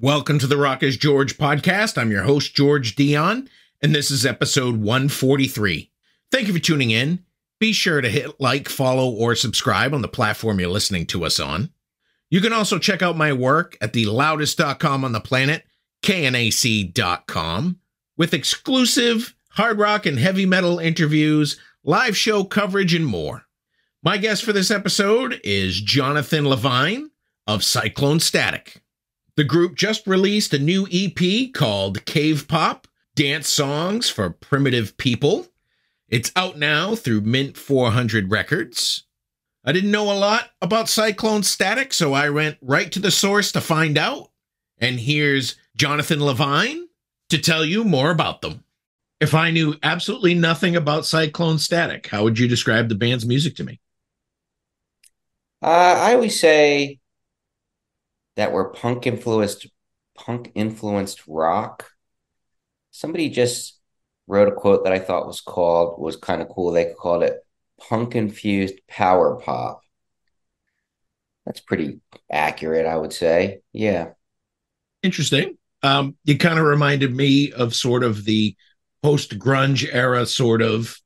Welcome to the Rock is George podcast. I'm your host, George Dionne, and this is episode 143. Thank you for tuning in. Be sure to hit like, follow, or subscribe on the platform you're listening to us on. You can also check out my work at the loudest.com on the planet, knac.com, with exclusive hard rock and heavy metal interviews, live show coverage, and more. My guest for this episode is Jonathan LEVINE of Cyclone Static. The group just released a new EP called Cave Pop, Dance Songs for Primitive People. It's out now through Mint 400 Records. I didn't know a lot about Cyclone Static, so I went right to the source to find out. And here's Jonathan LEVINE to tell you more about them. If I knew absolutely nothing about Cyclone Static, how would you describe the band's music to me? I always say that we're punk influenced rock. Somebody just wrote a quote that I thought was kind of cool. They called it punk infused power pop. That's pretty accurate, I would say. Yeah. Interesting. You kind of reminded me of sort of the post-grunge era sort of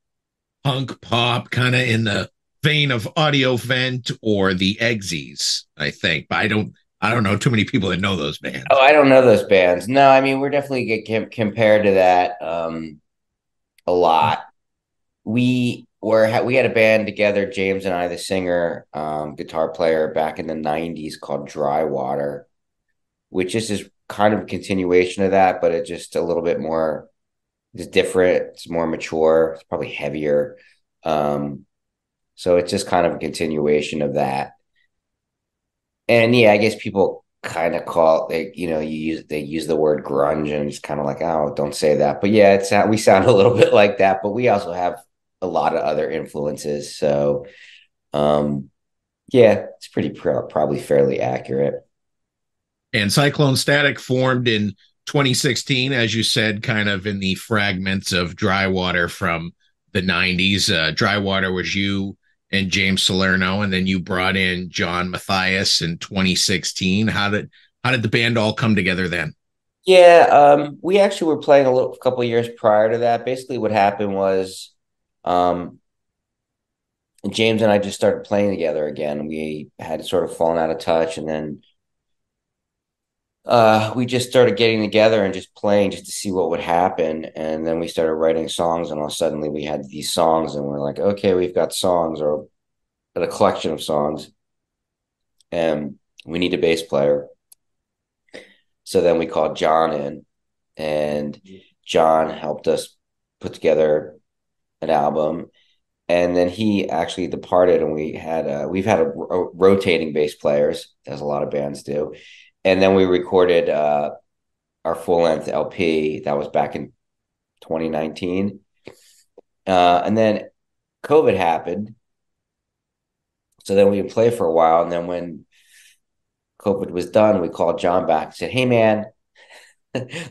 punk pop, kind of in the vein of Audio Vent or the Egsies, I think. But I don't know too many people that know those bands. Oh, I don't know those bands. No, I mean, we're definitely get compared to that a lot. We had a band together, James and I, the singer, guitar player, back in the 90s called Dry Water, which is kind of a continuation of that, but it's just a little bit more, it's different, it's more mature, it's probably heavier. So it's just kind of a continuation of that. And yeah, I guess people kind of call it, they use the word grunge and it's kind of like, oh, don't say that. But yeah, we sound a little bit like that, but we also have a lot of other influences. So yeah, it's probably fairly accurate. And Cyclone Static formed in 2016, as you said, kind of in the fragments of Dry Water from the 90s. Dry Water was you and James Salerno, and then you brought in John Matthias in 2016. How did the band all come together then? Yeah, we actually were playing a couple of years prior to that. Basically, what happened was James and I just started playing together again. We had sort of fallen out of touch, and then we just started getting together and just playing just to see what would happen. And then we started writing songs, and all suddenly we had these songs, and we're like, okay, we've got songs or a collection of songs, and we need a bass player. So then we called John in, and John helped us put together an album. And then he actually departed, and we've had a rotating bass players, as a lot of bands do. And then we recorded our full-length LP. That was back in 2019. And then COVID happened. So then we would play for a while. And then when COVID was done, we called John back and said, hey, man,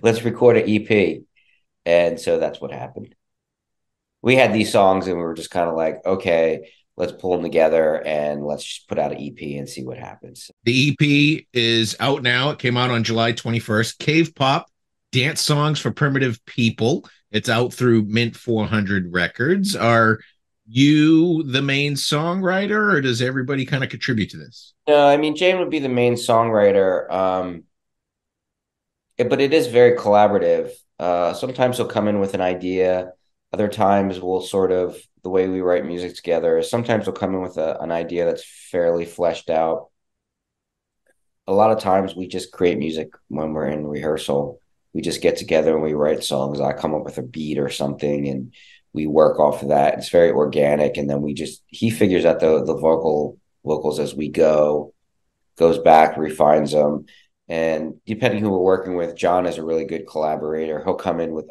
let's record an EP. And so that's what happened. We had these songs and we were just kind of like, okay, let's pull them together and let's just put out an EP and see what happens. The EP is out now. It came out on July 21st. Cave Pop, Dance Songs for Primitive People. It's out through Mint 400 Records. Are you the main songwriter, or does everybody kind of contribute to this? No, I mean, Jane would be the main songwriter, but it is very collaborative. Sometimes he'll come in with an idea. Other times we'll the way we write music together is sometimes we'll come in with an idea that's fairly fleshed out. A lot of times we just create music when we're in rehearsal. We just get together and we write songs. I come up with a beat or something and we work off of that. It's very organic. And then he figures out the vocals as we go, goes back, refines them. And depending who we're working with, John is a really good collaborator. He'll come in with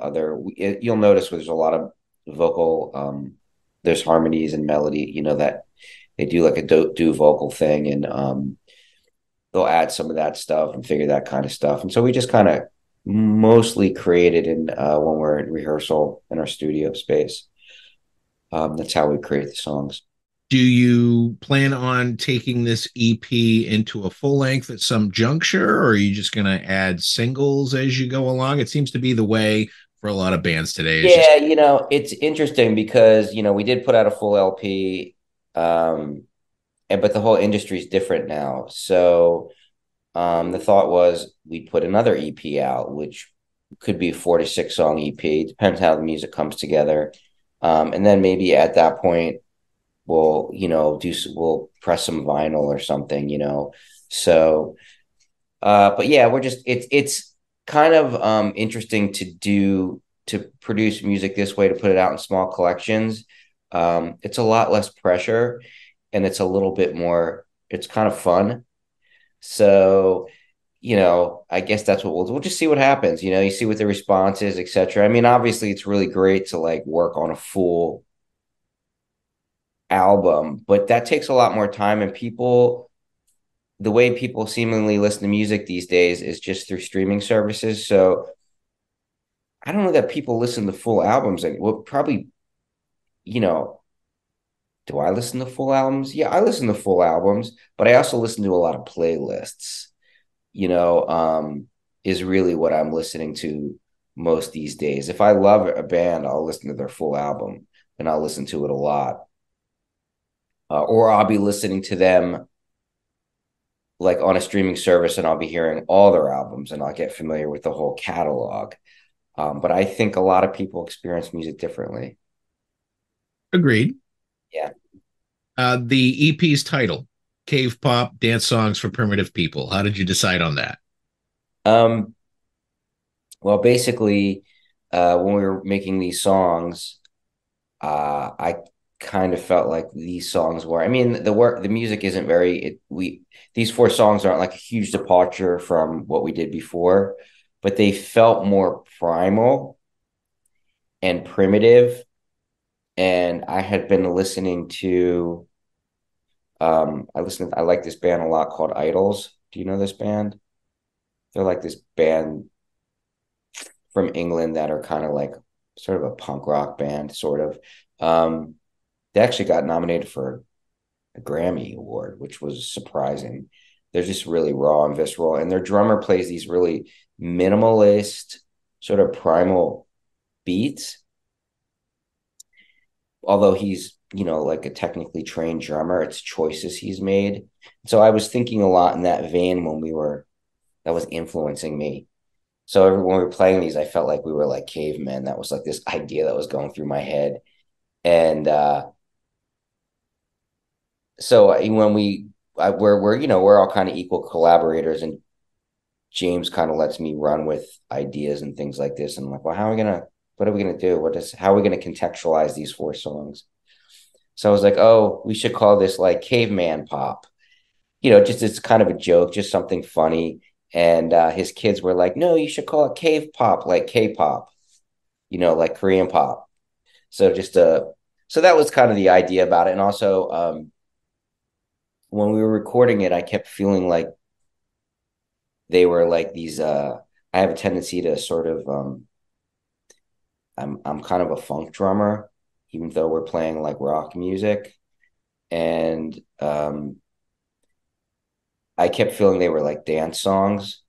you'll notice there's a lot of vocal, there's harmonies and melody, that they do like a do vocal thing. And they'll add some of that stuff and figure that kind of stuff. And so we just kind of mostly create it when we're in rehearsal in our studio space. That's how we create the songs. Do you plan on taking this EP into a full length at some juncture, or are you just going to add singles as you go along? It seems to be the way for a lot of bands today. Is just Yeah, it's interesting because, we did put out a full LP, but the whole industry is different now. So the thought was we'd put another EP out, which could be a 4 to 6 song EP. Depends how the music comes together. And then maybe at that point, we'll press some vinyl or something. So, but yeah, it's kind of interesting to produce music this way, to put it out in small collections. It's a lot less pressure, and it's a little bit more. It's kind of fun. So, I guess that's what we'll just see what happens. You see what the response is, etc. I mean, obviously, it's really great to like work on a full album, but that takes a lot more time. And the way people seemingly listen to music these days is just through streaming services. So I don't know that people listen to full albums. And well, probably, you know, do I listen to full albums? Yeah, I listen to full albums, but I also listen to a lot of playlists. you know, um, is really what I'm listening to most these days. If I love a band, I'll listen to their full album and I'll listen to it a lot. Or I'll be listening to them like on a streaming service and I'll be hearing all their albums and I'll get familiar with the whole catalog. But I think a lot of people experience music differently. Agreed. Yeah. The EP's title, Cave Pop Dance Songs for Primitive People. How did you decide on that? Um, well, basically, when we were making these songs, I kind of felt like these songs were. I mean, the music isn't very. These four songs aren't like a huge departure from what we did before, but they felt more primal and primitive. And I had been listening to. I like this band a lot called Idols. Do you know this band? They're like this band from England that are kind of like sort of a punk rock band, sort of. They actually got nominated for a Grammy Award, which was surprising. They're just really raw and visceral, and their drummer plays these really minimalist, sort of primal beats. Although he's, like a technically trained drummer, it's choices he's made. So I was thinking a lot in that vein that was influencing me. So when we were playing these, I felt like we were like cavemen. That was like this idea that was going through my head. And so when we're all kind of equal collaborators, and James kind of lets me run with ideas and things like this. And I'm like, well, what are we gonna do? How are we gonna contextualize these four songs? So I was like, oh, we should call this like caveman pop. Just it's kind of a joke, just something funny. And his kids were like, no, you should call it cave pop, like K-pop, like Korean pop. So so that was kind of the idea about it. And also, when we were recording it, I kept feeling like they were like these. I have a tendency to sort of. I'm kind of a funk drummer, even though we're playing like rock music, and I kept feeling they were like dance songs.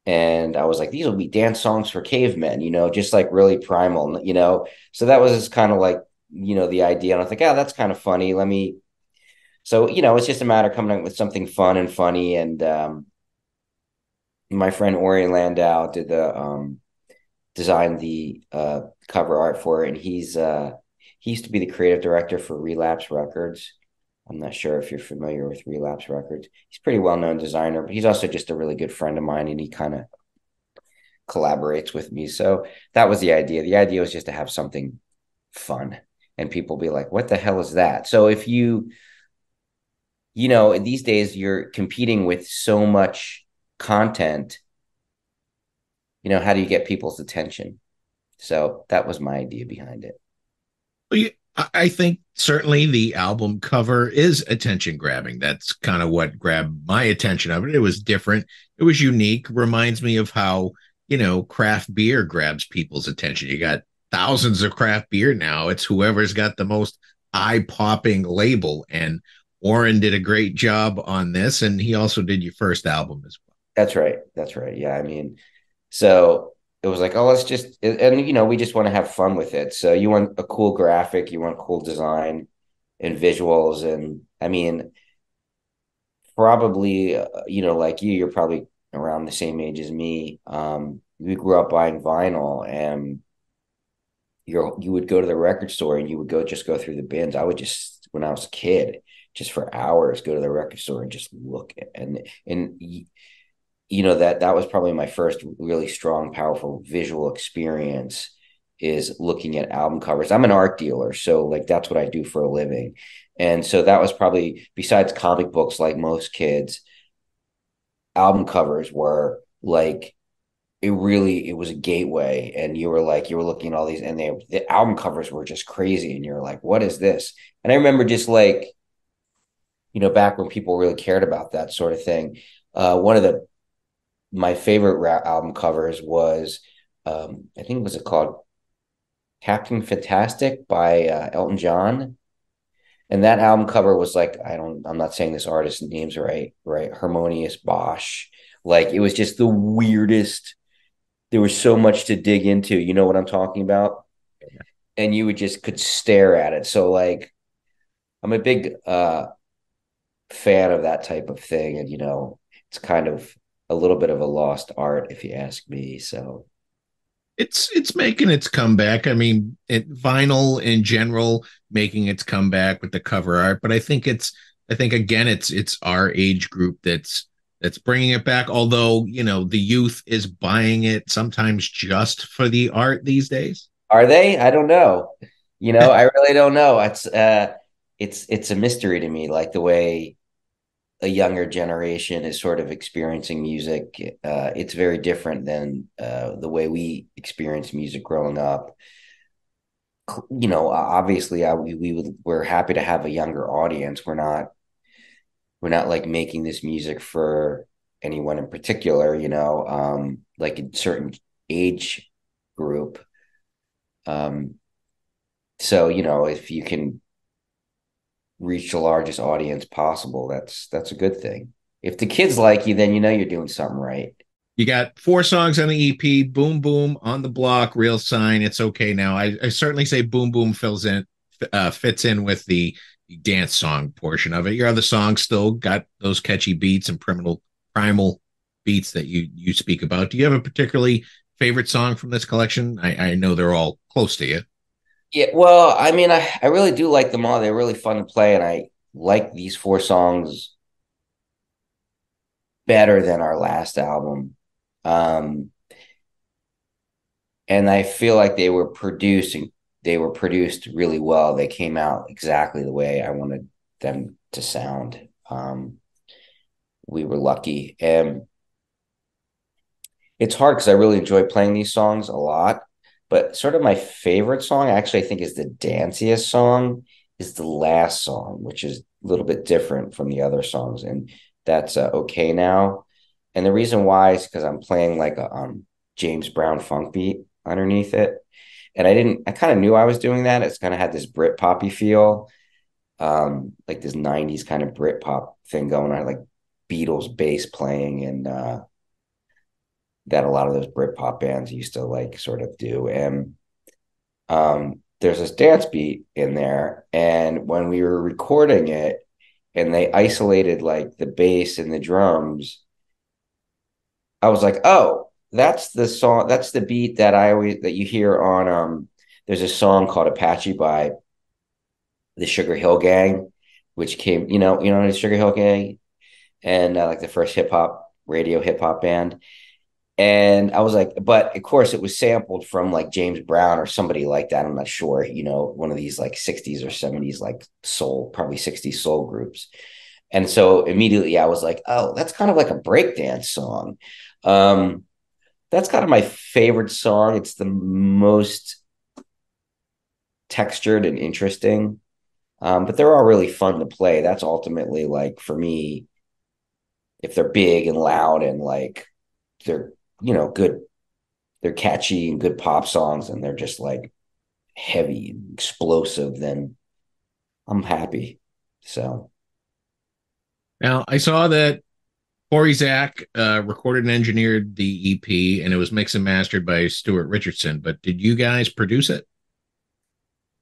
And I was like, these will be dance songs for cavemen, just like really primal. So that was just kind of like, the idea. And I think, oh, that's kind of funny. So, it's just a matter of coming up with something fun and funny. And my friend Ori Landau designed the cover art for it. And he used to be the creative director for Relapse Records. I'm not sure if you're familiar with Relapse Records. He's a pretty well-known designer, but he's also just a really good friend of mine, and he kind of collaborates with me. So that was the idea. The idea was just to have something fun, and people be like, what the hell is that? So if these days you're competing with so much content, how do you get people's attention? So that was my idea behind it. Well, I think certainly the album cover is attention grabbing. That's kind of what grabbed my attention of it. It was different. It was unique. Reminds me of how, craft beer grabs people's attention. You got thousands of craft beer now. It's whoever's got the most eye-popping label. And Warren did a great job on this, and he also did your first album as well. That's right. That's right. Yeah. I mean, so it was like, oh, let's just, and we just want to have fun with it. So you want a cool graphic, you want cool design and visuals. And I mean, probably, like you're probably around the same age as me. We grew up buying vinyl, and you would go to the record store and you would go through the bins. I would just, when I was a kid, just for hours, go to the record store and just look and that was probably my first really strong, powerful visual experience, is looking at album covers. I'm an art dealer, so like that's what I do for a living. And so that was probably, besides comic books, like most kids, album covers were like, it was a gateway. And you were looking at all these, and the album covers were just crazy, and you're like, what is this? And I remember just like, back when people really cared about that sort of thing. One of my favorite rap album covers was, I think, was it called Captain Fantastic by Elton John? And that album cover was like, I'm not saying this artist's name's right? Harmonious Bosch. Like, it was just the weirdest. There was so much to dig into. You know what I'm talking about? And you would just could stare at it. So like, I'm a big fan of that type of thing. And, it's kind of a little bit of a lost art, if you ask me. So It's making its comeback. I mean, vinyl in general making its comeback with the cover art, but I think again it's our age group that's bringing it back. Although the youth is buying it sometimes just for the art these days. are they? I don't know. I really don't know. It's a mystery to me, like the way a younger generation is sort of experiencing music. It's very different than the way we experienced music growing up. Obviously, we're happy to have a younger audience. We're not like making this music for anyone in particular. Like a certain age group. Um, so if you can reach the largest audience possible, that's a good thing. If the kids like you, then you're doing something right. You got 4 songs on the EP: Boom Boom, On the Block, Real Sign, It's Okay Now. I certainly say Boom Boom fits in with the dance song portion of it. Your other songs still got those catchy beats and primal beats that you speak about. Do you have a particularly favorite song from this collection? I know they're all close to you. Yeah, well, I mean, I really do like them all. They're really fun to play, and I like these 4 songs better than our last album. Um, and I feel like they were produced really well. They came out exactly the way I wanted them to sound. We were lucky, and it's hard because I really enjoy playing these songs a lot. But sort of my favorite song, actually, I think, is the danciest song, is the last song, which is a little bit different from the other songs, and that's "Okay Now." And the reason why is because I'm playing like a James Brown funk beat underneath it, and I kind of knew I was doing that. It's kind of had this Brit poppy feel, like this '90s kind of Brit pop thing going on, like Beatles bass playing, and that a lot of those Britpop bands used to like sort of do. And there's this dance beat in there. And when we were recording it and they isolated like the bass and the drums, I was like, oh, that's the song, that's the beat that you hear on there's a song called Apache by the Sugar Hill Gang, which came, the Sugar Hill Gang, and like the first hip hop band. And I was like, but of course it was sampled from like James Brown or somebody like that. I'm not sure, one of these like 60s or 70s, like soul, probably 60s soul groups. And so immediately I was like, oh, that's kind of like a breakdance song. That's kind of my favorite song. It's the most textured and interesting. But they're all really fun to play. That's ultimately, like, for me, if they're big and loud and like they're, good, they're catchy and good pop songs, and they're just like heavy and explosive, then I'm happy. So Now, I saw that Corey Zach recorded and engineered the EP, and it was mixed and mastered by Stuart Richardson. But did you guys produce it?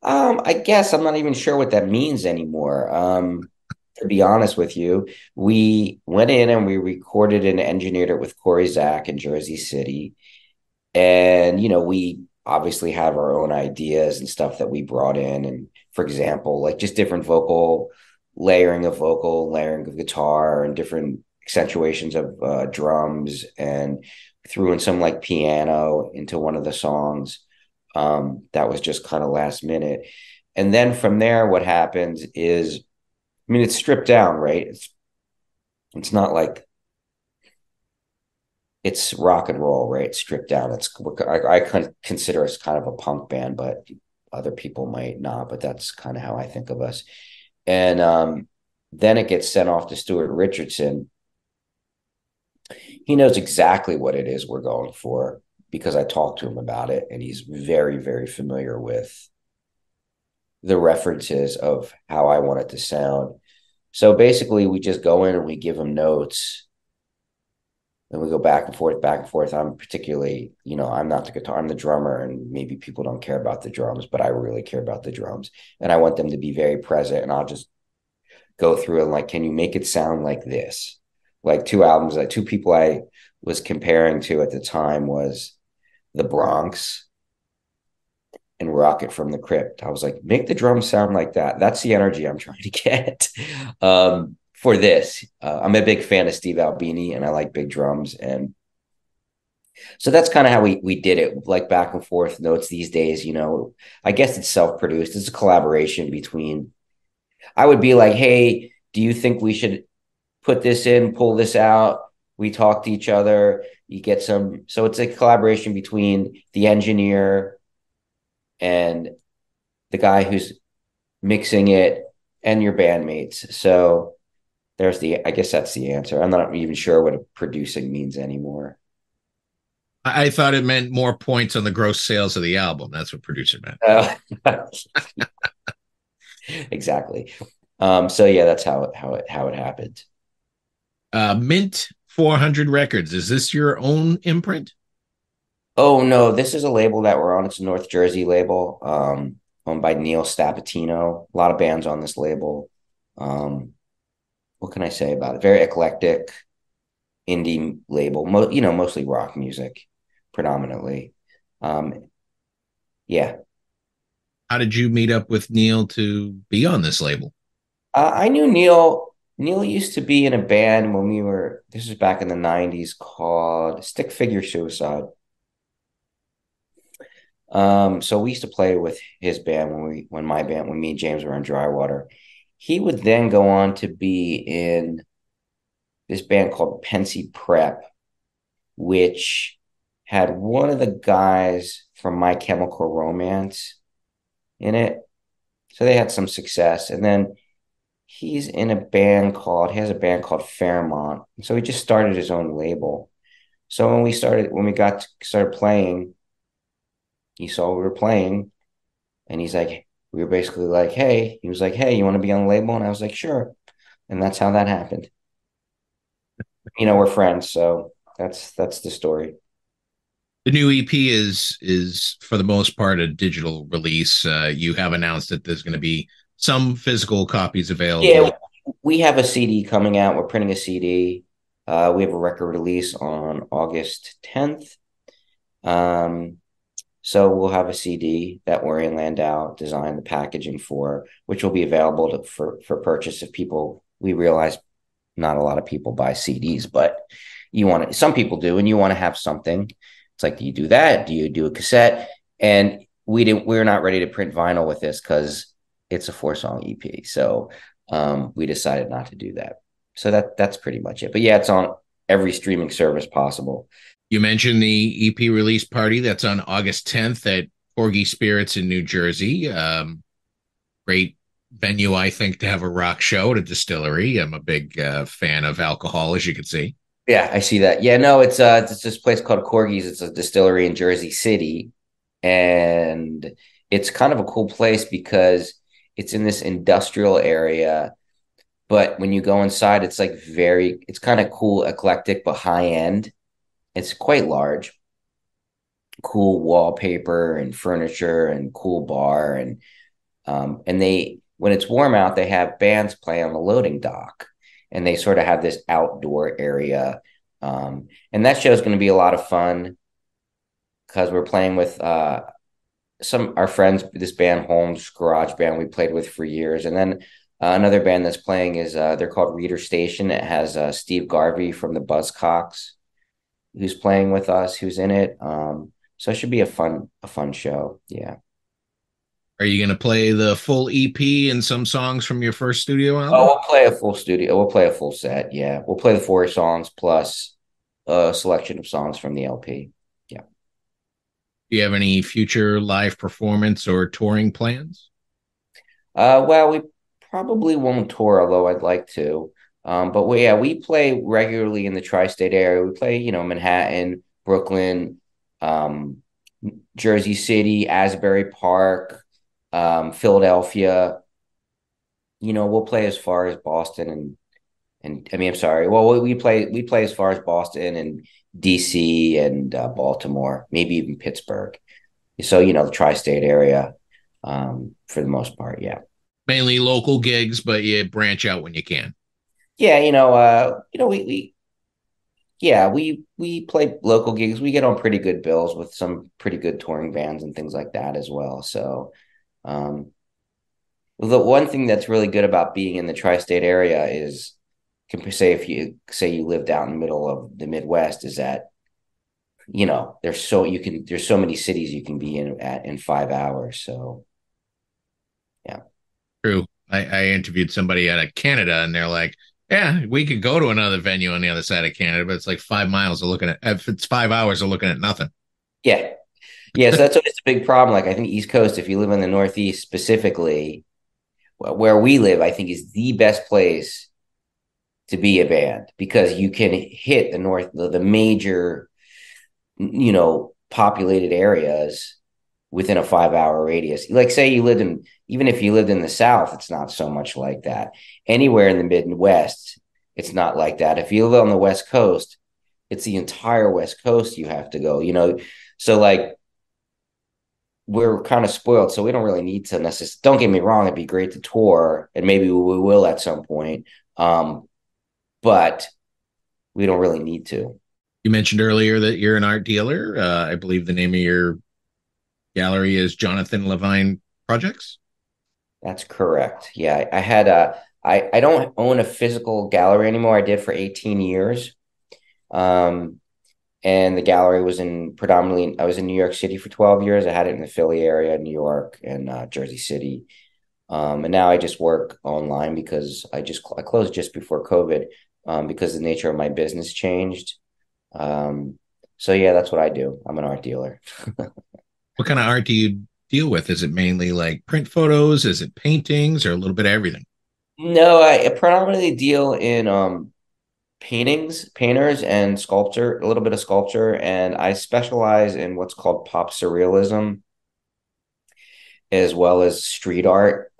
I guess I'm not even sure what that means anymore. To be honest with you, we went in and we recorded and engineered it with Corey Zach in Jersey City. And, we obviously have our own ideas and stuff that we brought in. And for example, like just different layering of guitar, and different accentuations of drums, and threw in some like piano into one of the songs. That was just kind of last minute. And then from there, what happens is, I mean, it's stripped down, right? It's not like it's rock and roll, right? It's stripped down. I consider us kind of a punk band, but other people might not. But that's kind of how I think of us. And then it gets sent off to Stuart Richardson. He knows exactly what it is we're going for because I talked to him about it, and he's very, very familiar with the references of how I want it to sound. So basically, we just go in and we give him notes, and we go back and forth, back and forth. I'm particularly, I'm not the guitar, I'm the drummer, and maybe people don't care about the drums, but I really care about the drums, and I want them to be very present. And I'll just go through and like, can you make it sound like this? Like two people I was comparing to at the time was the Bronx and Rocket from the Crypt. I was like, make the drums sound like that. That's the energy I'm trying to get for this. I'm a big fan of Steve Albini, and I like big drums. And so that's kind of how we did it, like back and forth notes these days. I guess it's self-produced. It's a collaboration between, I would be like, hey, do you think we should put this in, pull this out? We talk to each other. You get some. So it's a collaboration between the engineer and the guy who's mixing it and your bandmates. So I guess that's the answer. I'm not even sure what producing means anymore. I thought it meant more points on the gross sales of the album. That's what producer meant. Exactly. So yeah, that's how it happened. Mint 400 Records. Is this your own imprint? Oh no, this is a label that we're on. It's a North Jersey label, owned by Neil Stapatino. A lot of bands on this label. What can I say about it? Very eclectic indie label. Mostly rock music, predominantly. Um, yeah. How did you meet up with Neil to be on this label? I knew Neil. Neil used to be in a band when we were. This was back in the '90s, called Stick Figure Suicide. So we used to play with his band when me and James were on Drywater. He would then go on to be in this band called Pensy Prep, which had one of the guys from My Chemical Romance in it. So they had some success. And then he has a band called Fairmont. So he just started his own label. So when we started playing, he saw we were playing, and we were basically like, hey, he was like, hey, you want to be on the label? And I was like, sure. And that's how that happened. We're friends. So that's the story. The new EP is for the most part a digital release. You have announced that there's going to be some physical copies available. Yeah, we have a CD coming out. We're printing a CD. We have a record release on August 10th. So we'll have a CD that we're in Landau designed the packaging for, which will be available for purchase if people. We realize not a lot of people buy CDs, but some people do, and you want to have something. It's like, do you do that? Do you do a cassette? And we're not ready to print vinyl with this because it's a 4-song EP. So we decided not to do that. So that's pretty much it. But yeah, it's on every streaming service possible. You mentioned the EP release party that's on August 10th at Corgi Spirits in New Jersey. Great venue, I think, to have a rock show at a distillery. I'm a big fan of alcohol, as you can see. Yeah, I see that. Yeah, no, it's this place called Corgis. It's a distillery in Jersey City, and it's kind of a cool place because It's in this industrial area, but when you go inside, it's like it's kind of cool, eclectic, but high end. It's quite large, cool wallpaper and furniture and cool bar. And they, when it's warm out, they have bands play on the loading dock, and they sort of have this outdoor area. And that show is going to be a lot of fun because we're playing with some our friends, this band Holmes Garage Band we played with for years, and then another band that's playing is they're called Reader Station. It has Steve Garvey from the Buzzcocks who's playing with us, who's in it. So it should be a fun show. Yeah. Are you going to play the full EP and some songs from your first studio Oh, album? we'll play a full studio. We'll play a full set. Yeah, we'll play the four songs plus a selection of songs from the LP. Yeah. Do you have any future live performance or touring plans? Well, we probably won't tour, although I'd like to. But we play regularly in the tri-state area. We play, Manhattan, Brooklyn, um, Jersey City, Asbury Park, Philadelphia. We'll play as far as Boston and I mean, I'm sorry. Well, we play as far as Boston and DC and Baltimore, maybe even Pittsburgh. So, the tri-state area, for the most part. Yeah. Mainly local gigs, but you branch out when you can. Yeah, we play local gigs. We get on pretty good bills with some pretty good touring bands and things like that as well. So, um, the one thing that's really good about being in the tri-state area is, say if you say you lived out in the middle of the Midwest, is that there's so many cities you can be in 5 hours. So yeah. True. I interviewed somebody out of Canada and they're like, yeah, we could go to another venue on the other side of Canada, but it's like 5 miles of looking at, if it's 5 hours of looking at nothing. Yeah. Yeah. So that's always a big problem. Like I think East Coast, if you live in the Northeast specifically, where we live, I think is the best place to be a band because you can hit the major, populated areas within a 5 hour radius. Like say even if you lived in the South, it's not so much like that. Anywhere in the Midwest, it's not like that. If you live on the West Coast, it's the entire West Coast you have to go. So like we're kind of spoiled, so we don't really need to necessarily. Don't get me wrong; it'd be great to tour, and maybe we will at some point. But we don't really need to. You mentioned earlier that you're an art dealer. I believe the name of your gallery is Jonathan Levine Projects. That's correct. Yeah, I had a. I don't own a physical gallery anymore. I did for 18 years. Um, and the gallery was I was in New York City for 12 years. I had it in the Philly area, New York, and Jersey City. And now I just work online because I closed just before COVID, because the nature of my business changed. So yeah, that's what I do. I'm an art dealer. What kind of art do you deal with? Is it mainly like print photos? Is it paintings or a little bit of everything? No, I predominantly deal in painters and sculpture, a little bit of sculpture, and I specialize in what's called pop surrealism as well as street art.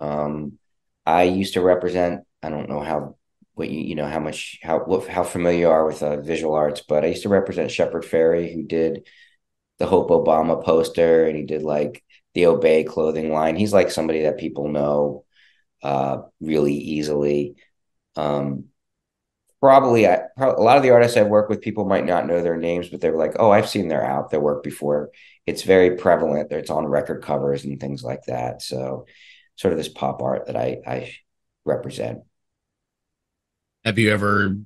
I used to represent, I don't know how what you know how much how familiar you are with visual arts, but I used to represent Shepard Fairey, who did the Hope Obama poster, and he did like the Obey clothing line. He's like somebody that people know really easily. Um, a lot of the artists I've worked with, people might not know their names, but they're like, oh, I've seen their work before. It's very prevalent. It's on record covers and things like that. So, sort of this pop art that I represent. Have you ever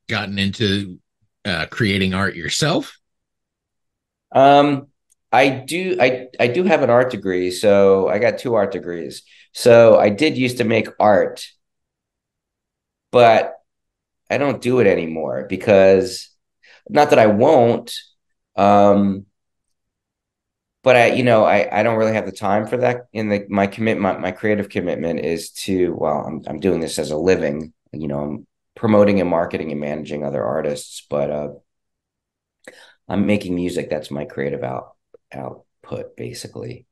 gotten into creating art yourself? Um, I do have an art degree, so I got two art degrees. So I did used to make art, but I don't do it anymore because not that I won't. Um, but I don't really have the time for that. My commitment, my creative commitment is to, well, I'm doing this as a living. I'm promoting and marketing and managing other artists, but I'm making music. That's my creative output, basically.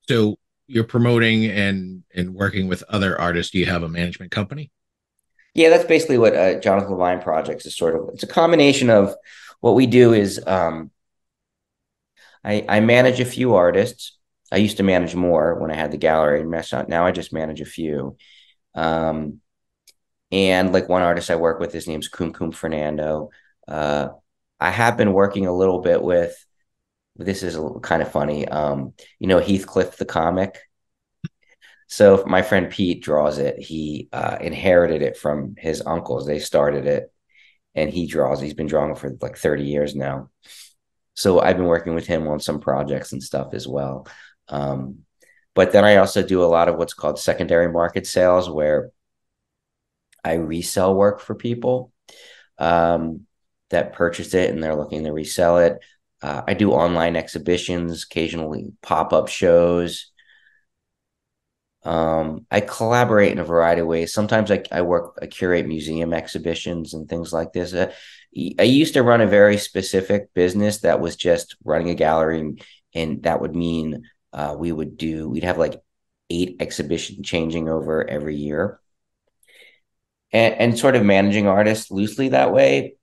So you're promoting and working with other artists, do you have a management company? Yeah, that's basically what Jonathan Levine Projects is sort of. It's a combination of what we do is I manage a few artists. I used to manage more when I had the gallery. Now I just manage a few. Um, and like one artist I work with, his name's Kum Kum Fernando. Uh, I have been working a little bit with. This is kind of funny. Heathcliff the comic. So my friend Pete draws it. He inherited it from his uncles. They started it, and he draws. He's been drawing for like 30 years now. So I've been working with him on some projects and stuff as well. But then I also do a lot of what's called secondary market sales, where I resell work for people that purchase it and they're looking to resell it. I do online exhibitions, occasionally pop-up shows. I collaborate in a variety of ways. Sometimes I curate museum exhibitions and things like this. I used to run a very specific business that was just running a gallery, and that would mean we'd have like 8 exhibitions changing over every year, and sort of managing artists loosely that way.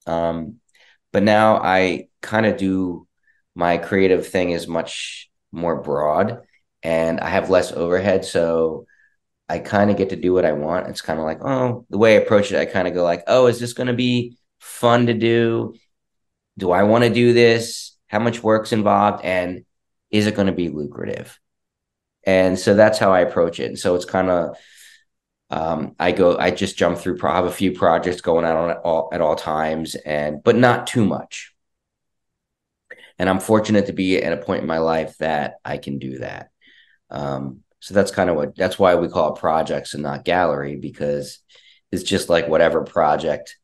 But now I kind of do my creative thing is much more broad, and I have less overhead. So I kind of get to do what I want. It's kind of like, oh, the way I approach it, I kind of go like, oh, is this going to be fun to do? Do I want to do this? How much work's involved? And is it going to be lucrative? And so that's how I approach it. And so it's kind of, I just jump through, I have a few projects going on at all times, but not too much. And I'm fortunate to be at a point in my life that I can do that. So that's why we call it projects and not gallery, because it's just like whatever project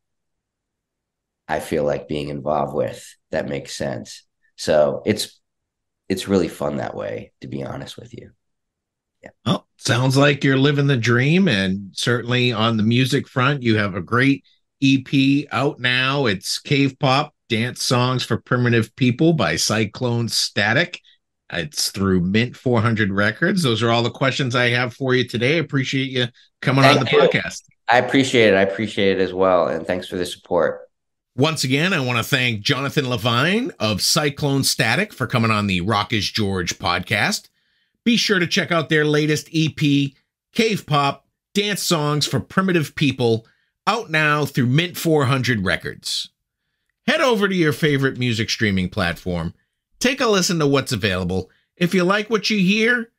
I feel like being involved with that makes sense. So it's really fun that way, to be honest with you. Yeah. Well, sounds like you're living the dream, and certainly on the music front, you have a great EP out now. It's Cave Pop Dance Songs for Primitive People by Cyclone Static. It's through Mint 400 Records. Those are all the questions I have for you today. I appreciate you coming on the podcast. I appreciate it. I appreciate it as well. And thanks for the support. Once again, I want to thank Jonathan Levine of Cyclone Static for coming on the Rock is George podcast. Be sure to check out their latest EP, Cave Pop Dance Songs for Primitive People, out now through Mint 400 Records. Head over to your favorite music streaming platform. Take a listen to what's available. If you like what you hear,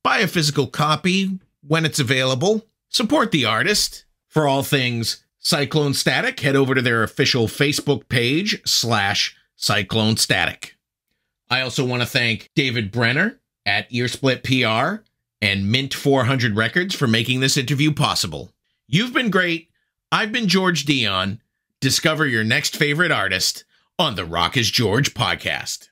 buy a physical copy when it's available. Support the artist. For all things Cyclone Static, head over to their official Facebook page /Cyclone Static. I also want to thank David Brenner at Earsplit PR and Mint 400 Records for making this interview possible. You've been great. I've been George Dionne. Discover your next favorite artist on the Rock is George podcast.